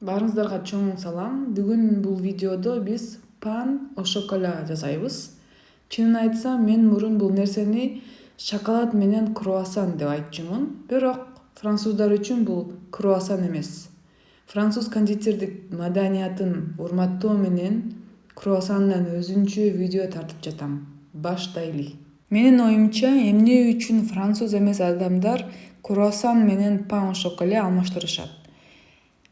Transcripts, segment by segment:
Баарыңыздарга чоң салам. Бүгүн бул видеодо биз пан о шоколад жасайбыз. Чынын айтсам, мен мурун бул нерсени шоколад менен круассан деп айтчумун. Бирок француздар үчүн бул круассан эмес. Француз кондитердик маданиятын урматтоо менен круассандан өзүнчө видео тартып жатам. Баштайлы. Менин оюмча, эмне үчүн француз эмес адамдар круассан менен пан о шоколад алмаштырышат?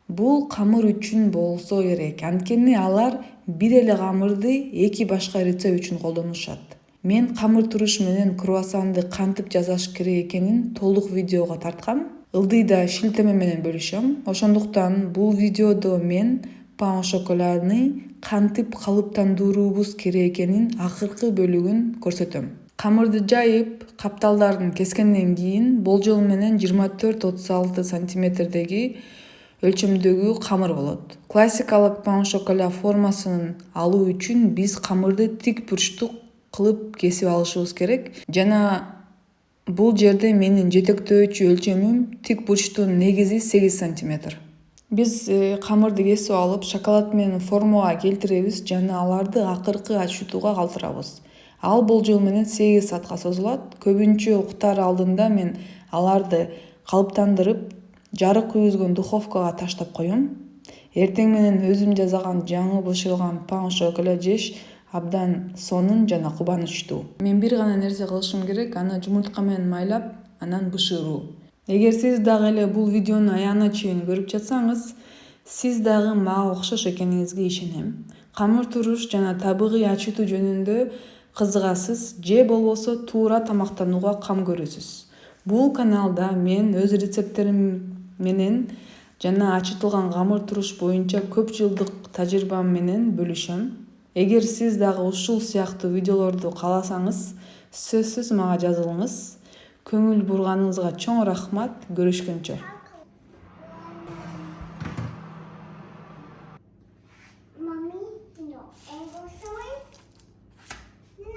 Бул камыр үчүн болсо керек, анткени алар бир эле камырды эки башка рецепт үчүн колдонушат. Мен камыр туруш менен круассанды кантип жасаш керек экенин толук видеого тарткам. Ылдыйда шилтеме менен бөлүшөм. Ошондуктан бул видеодо мен пан о шоколадны кантип калыптандыруубуз керек экенин акыркы бөлүгүн көрсөтөм. Камырды жайып, капталдарын кескенден кийин болжол менен 24-36 сантиметрдеги өлчөмдөгү камыр болот. Классикалык пан о шоколад формасын алуу үчүн биз камырды тик бурчтук кылып кесип алышыбыз керек. Жана бул жерде менин жетектөөчү өлчөмүм тик бурчтун негизи 8 сантиметр. Биз камырды кесип алып, шоколад менен формага келтиребиз жана аларды акыркы ачытууга калтырабыз. Ал болжол менен 8 саатка созулат. Көбүнчө уктар алдында мен аларды калыптандырып, жарык күйгүзгөн духовкага таштап коем. Эртең менен өзүм жасаган жаңы бышырылган пан о шоколад жеш абдан сонун жана кубанычтуу. Мен бир гана нерсе кылышым керек, аны жумуртка менен майлап, анан бышыруу. Эгер сиз дагы эле бул видеону аягына чейин көрүп жатсаңыз, сиз дагы мага окшош экениңизге ишенем. Камыр туруш жана табигый ачытуу жөнүндө кызыгасыз же болбосо туура тамактанууга кам көрөсүз. Бул каналда мен өз рецепттерим менен жана ачытылган камыр туруш боюнча көп жылдык тажрыйбам менен бөлүшөм. Эгер сиз дагы ушул сыяктуу видеолорду кааласаңыз, сөзсүз мага жазылыңыз. Көңүл бурганыңызга чоң рахмат. Көрүшкөнчө.